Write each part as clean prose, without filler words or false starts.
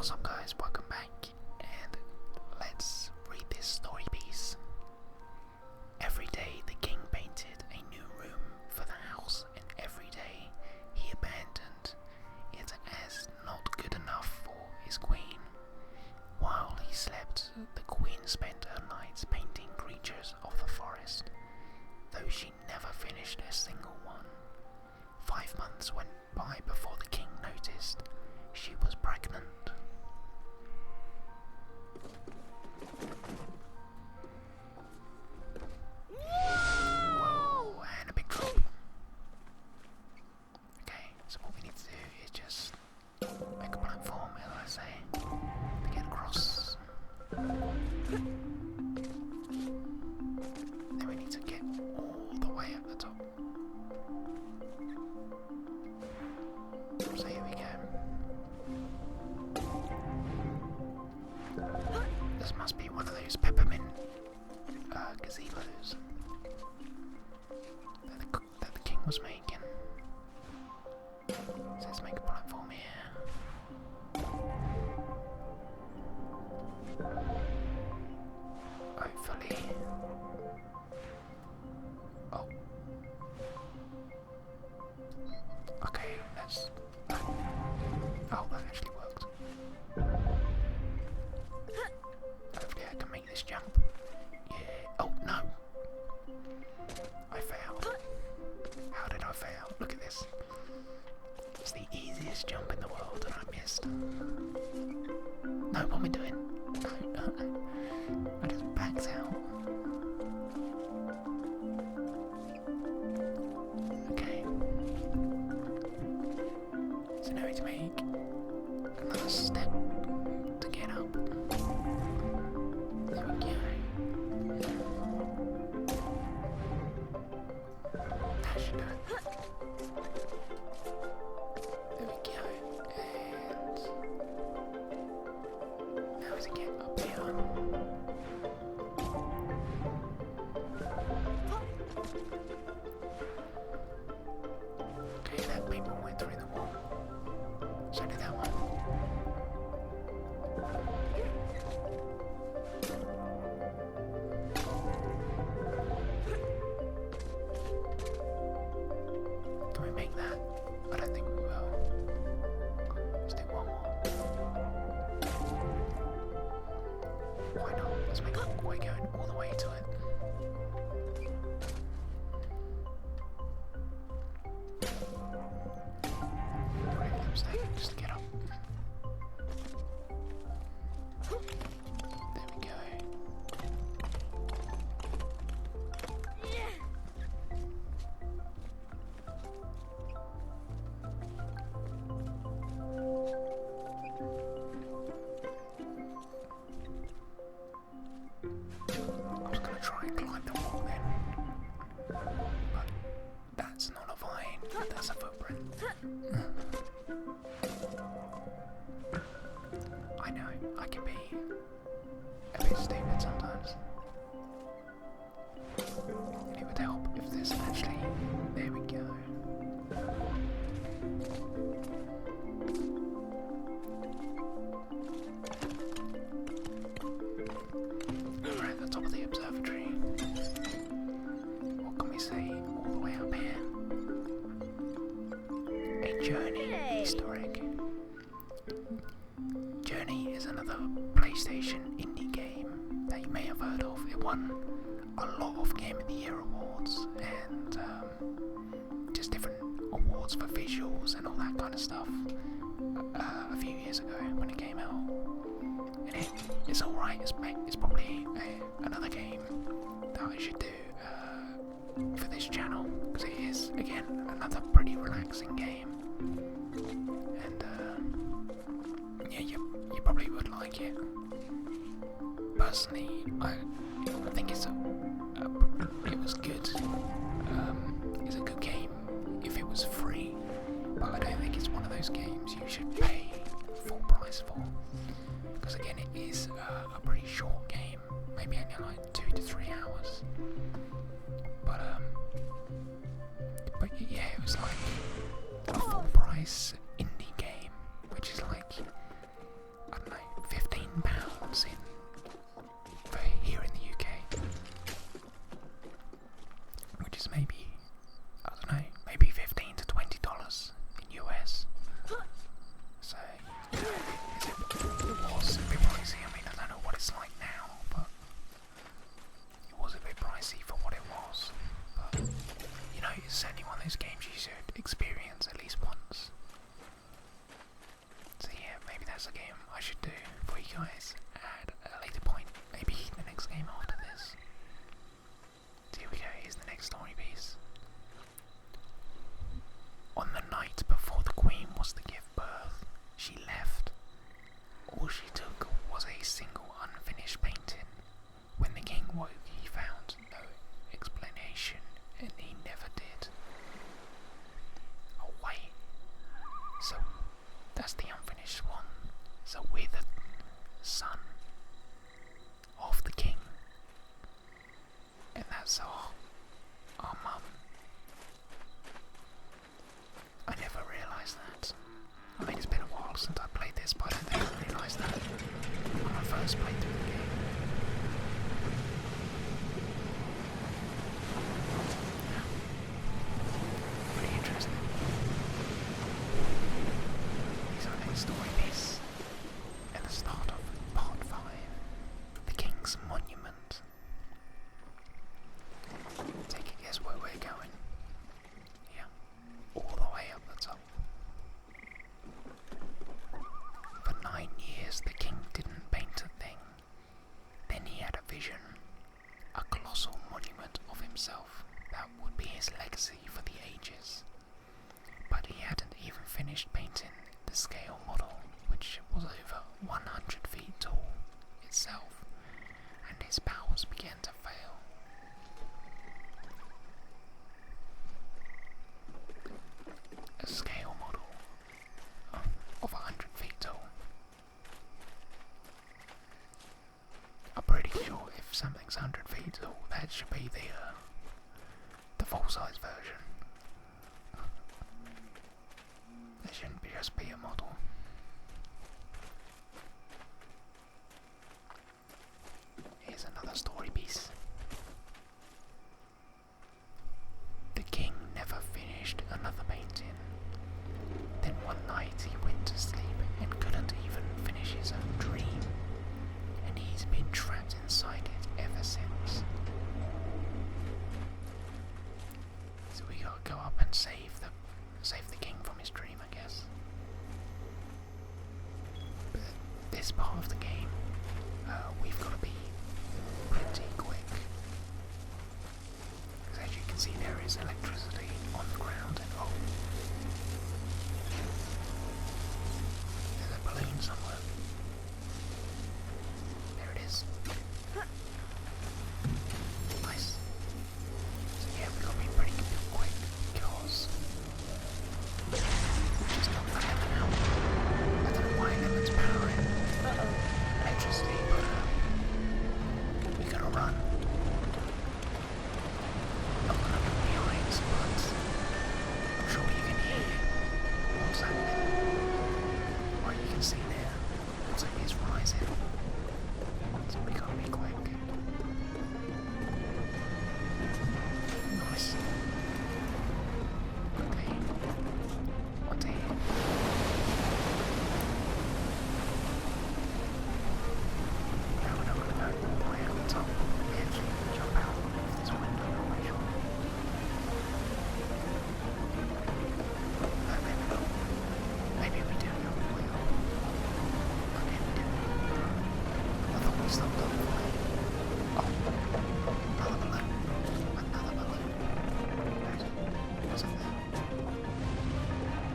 What's up guys, welcome back, and let's read this story piece. Every day the king painted a new room for the house, and every day he abandoned it as not good enough for his queen. While he slept, the queen spent her nights painting creatures of the forest, though she never finished a single one. 5 months went by before the king noticed she was pregnant. Whoa, and a big drop. Okay, so what we need to do is just make a platform, as I say, to get across. Then we need to get all the way at the top. So here we go. This must be one of those peppermint gazebos that the king was making. So let's make a platform here. Hopefully. Oh. Okay, let's. Oh, that actually worked. Hopefully I can make this jump. Yeah. Oh, no. I failed. How did I fail? Look at this. It's the easiest jump in the world and I missed. No, what am I doing? No. I just backed out. Okay. So now to make another step to get up. There we go. That should do it. There we go. And now to get up here. Okay, that paper went through the wall. So did that one. Can we make that? I don't think we will. Let's do one more. Why not? Let's make a walkway going all the way to it. Right, looks like just get up. There we go. I was going to try and climb the wall then, but that's not a vine, that's a footprint. I know, I can be a bit stupid sometimes. And it would help if this actually, there we go. We're at the top of the observatory. What can we say all the way up here? A Journey Easter egg. Journey is another PlayStation indie game that you may have heard of. It won a lot of Game of the Year awards and just different awards for visuals and all that kind of stuff a few years ago when it came out. And it's alright, it's probably another game that I should do for this channel, because it is, again, another pretty relaxing game. And yeah, you probably would like it. Personally, I think it was good. It's a good game if it was free, but I don't think it's one of those games you should pay full price for. Because again, it is a pretty short game, maybe only like 2 to 3 hours. But yeah, it was like a full price indie game, which is like, I I should do for you guys at a later point, maybe the next game after this. So here we go, here's the next story piece. On the night before the Queen was to give birth, she left. All she took was a single unfinished painting. When the king woke, he found no explanation, and he never did. Oh wait, so that's the Unfinished Swan. So we're the son of the king, and that's our mum. I never realised that. I mean, it's been a while since I played this, but I don't think I realised that on my first playthrough of the game. Yeah. Pretty interesting. Here's our next story piece, at the start of part 5, the King's Monument. Take a guess where we're going. Yeah, all the way up the top. For 9 years the king didn't paint a thing. Then he had a vision, a colossal monument of himself that would be his legacy for the ages. But he hadn't even finished painting the scale model, which was over 100 feet tall itself, and his powers began to fail. A scale model of 100 feet tall. I'm pretty sure if something's 100 feet tall, that should be the full-size version. It shouldn't just be a model. Here's another story piece. The king never finished another painting. Then one night he went to sleep and couldn't even finish his own dream, and he's been trapped inside it ever since. So we gotta go up and save the king from his dream, I guess. But this part of the game, we've got to be pretty quick. Because as you can see, there is electricity on the ground, and there's a balloon somewhere. There it is. Nice. So yeah, we've got to be pretty quick, because we just knocked that lemon out. I don't know why lemon's powering electricity, but we gotta run. Not gonna look behind, but I'm sure you can hear what's happening. Or you can see there, looks like it's rising. So we gotta be quick. Nice. Okay. Onto here. Now we're not going to go all the way out the top. We actually jump out of this window, I'm not sure. No, maybe not. Maybe we do go all the way up. Okay, we do. I thought we stopped all the way. Oh, another balloon. Another balloon. Where is it? What's up there?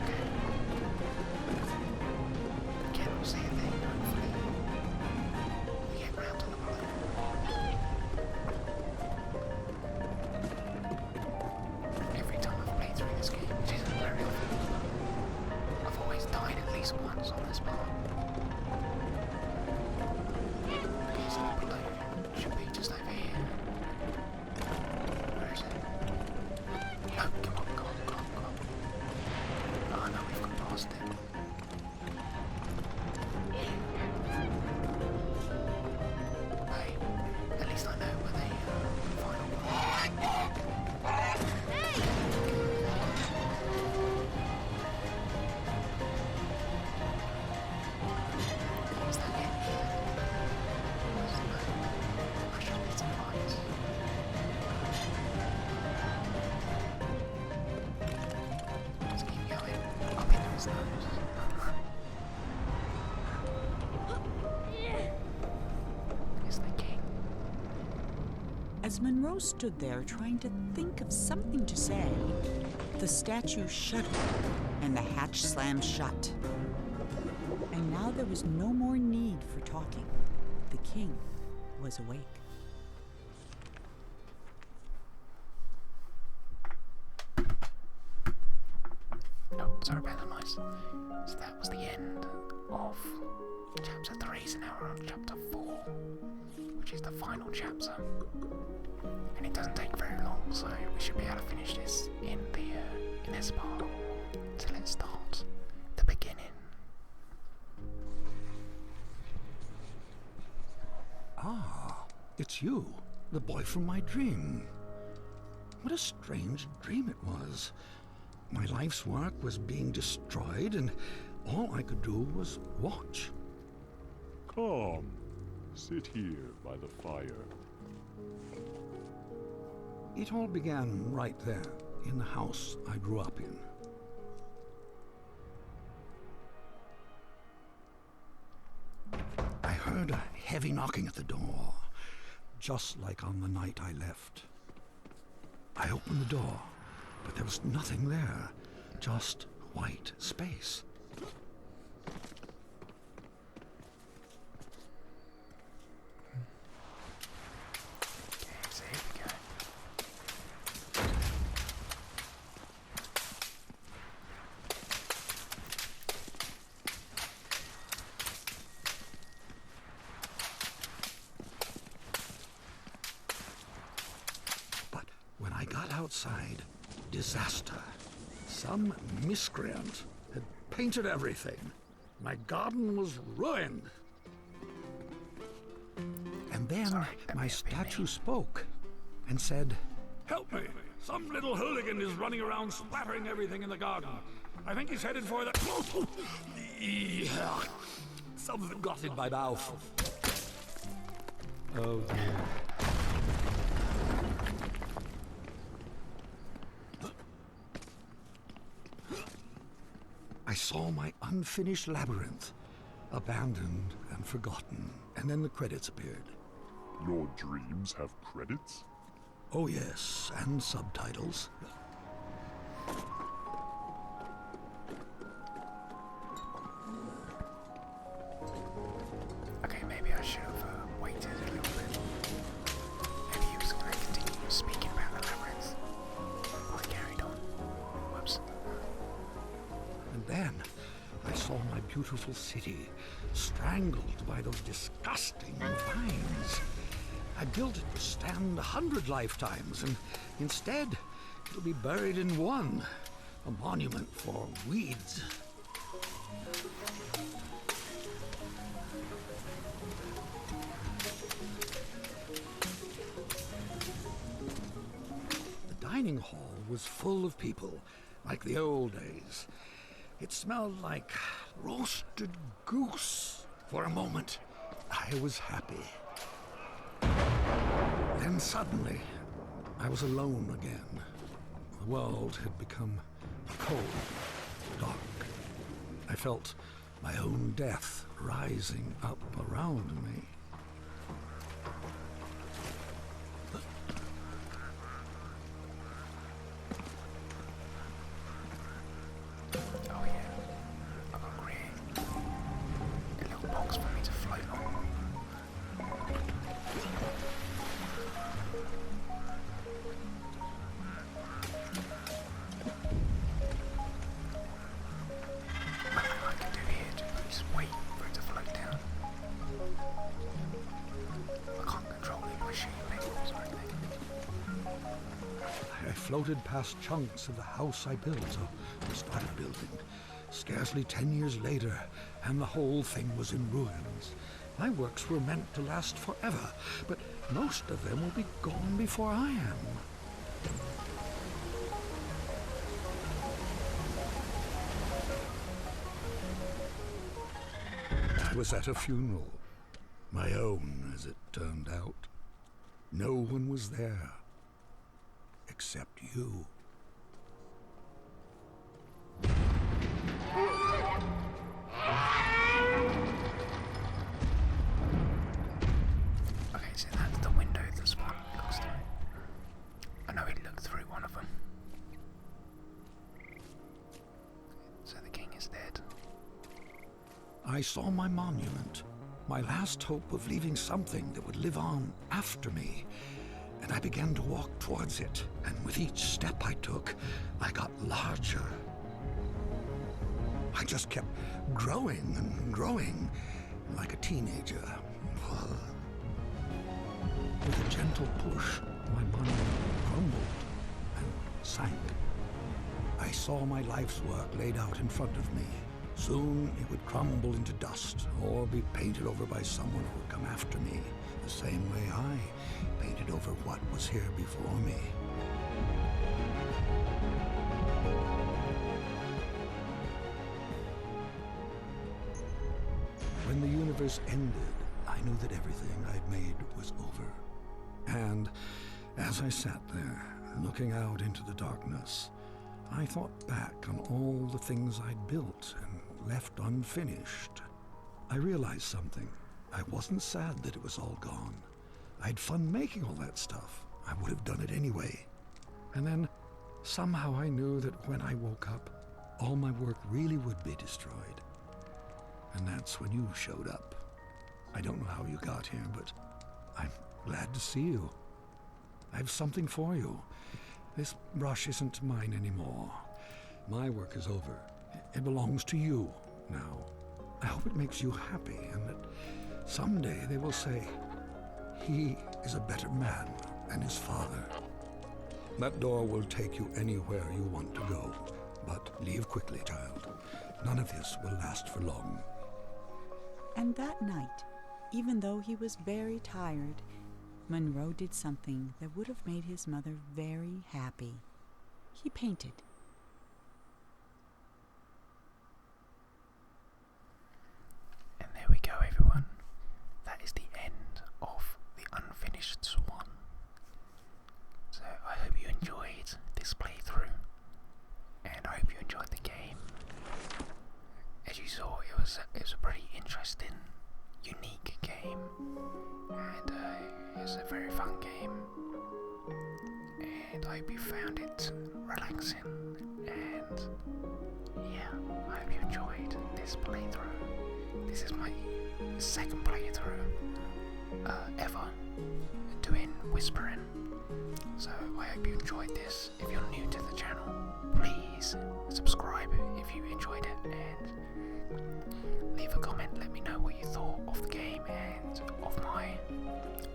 Okay. Cannot see a thing, hopefully. We get round to the balloon. Every time I've played through this game, which isn't very often, I've always died at least once on this part. Okay, so the balloon should be just over here. Where is it? No, come on, come on, come on, come on. Oh no, we've gone past it. Hey, at least I know where the final one. Is that it? I should be As Monroe stood there trying to think of something to say, the statue shuddered and the hatch slammed shut. And now there was no more need for talking. The king was awake. No, sorry about the noise. So that was the end of chapter 3, so now we're on chapter 4, which is the final chapter. And it doesn't take very long, so we should be able to finish this in this part. So let's start the beginning. Ah, it's you, the boy from my dream. What a strange dream it was. My life's work was being destroyed, and all I could do was watch. Come, sit here by the fire. It all began right there, in the house I grew up in. I heard a heavy knocking at the door, just like on the night I left. I opened the door, but there was nothing there, just white space. Okay, so here we go. But when I got outside, disaster. Some miscreant had painted everything. My garden was ruined. And then Sorry, my statue spoke and said, Help me! Some little hooligan is running around splattering everything in the garden. I think he's headed for the... Something got in my mouth. "Oh dear." I saw my unfinished labyrinth, abandoned and forgotten, and then the credits appeared. Your dreams have credits? Oh yes, and subtitles. Okay, maybe I should have waited a little bit. Maybe he was going to continue speaking about the labyrinth while he carried on. Whoops. And then I saw my beautiful city strangled by those disgusting vines. I built it to stand 100 lifetimes, and instead it'll be buried in one, a monument for weeds. The dining hall was full of people, like the old days. It smelled like roasted goose. For a moment, I was happy. Then suddenly, I was alone again. The world had become cold, dark. I felt my own death rising up around me. Oh yeah, I've got to create a little box for me to float on. Nothing I can do here to just wait for it to float down. I can't control it by shooting pickles or anything. I floated past chunks of the house I built, or started building. Scarcely 10 years later, and the whole thing was in ruins. My works were meant to last forever, but most of them will be gone before I am. I was at a funeral. My own, as it turned out. No one was there. Except you. Okay, so that's the window the spawn goes through. I saw my monument, my last hope of leaving something that would live on after me. And I began to walk towards it, and with each step I took, I got larger. I just kept growing and growing, like a teenager. With a gentle push, my monument crumbled and sank. I saw my life's work laid out in front of me. Soon it would crumble into dust or be painted over by someone who would come after me, the same way I painted over what was here before me. When the universe ended, I knew that everything I'd made was over. And as I sat there, looking out into the darkness, I thought back on all the things I'd built and left unfinished. I realized something. I wasn't sad that it was all gone. I had fun making all that stuff. I would have done it anyway. And then, somehow I knew that when I woke up, all my work really would be destroyed. And that's when you showed up. I don't know how you got here, but I'm glad to see you. I have something for you. This brush isn't mine anymore. My work is over. It belongs to you now. I hope it makes you happy and that someday they will say, he is a better man than his father. That door will take you anywhere you want to go. But leave quickly, child. None of this will last for long. And that night, even though he was very tired, Monroe did something that would have made his mother very happy. He painted. And there we go, everyone. That is the end of the Unfinished Swan. So I hope you enjoyed this playthrough, and I hope you enjoyed the game. As you saw, it was a pretty interesting, unique game, and it was a very fun game. And I hope you found it relaxing, and yeah, I hope you enjoyed this playthrough. This is my second playthrough ever doing whispering, so I hope you enjoyed this. If you're new to the channel, please subscribe if you enjoyed it, and leave a comment. Let me know what you thought of the game and of my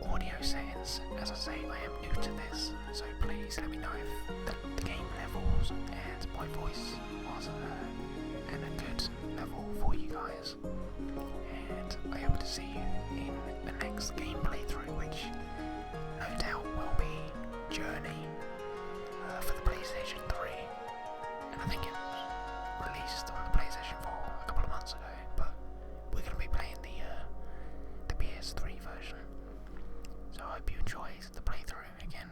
audio settings. As I say, I am new to this, so please let me know if the game levels and my voice was at a good level for you guys. And I hope to see you in the next game playthrough, which no doubt will be Journey for the PlayStation 3. And I think it was released on the PlayStation 4 a couple of months ago, but we're going to be playing the PS3 version. So I hope you enjoyed the playthrough again.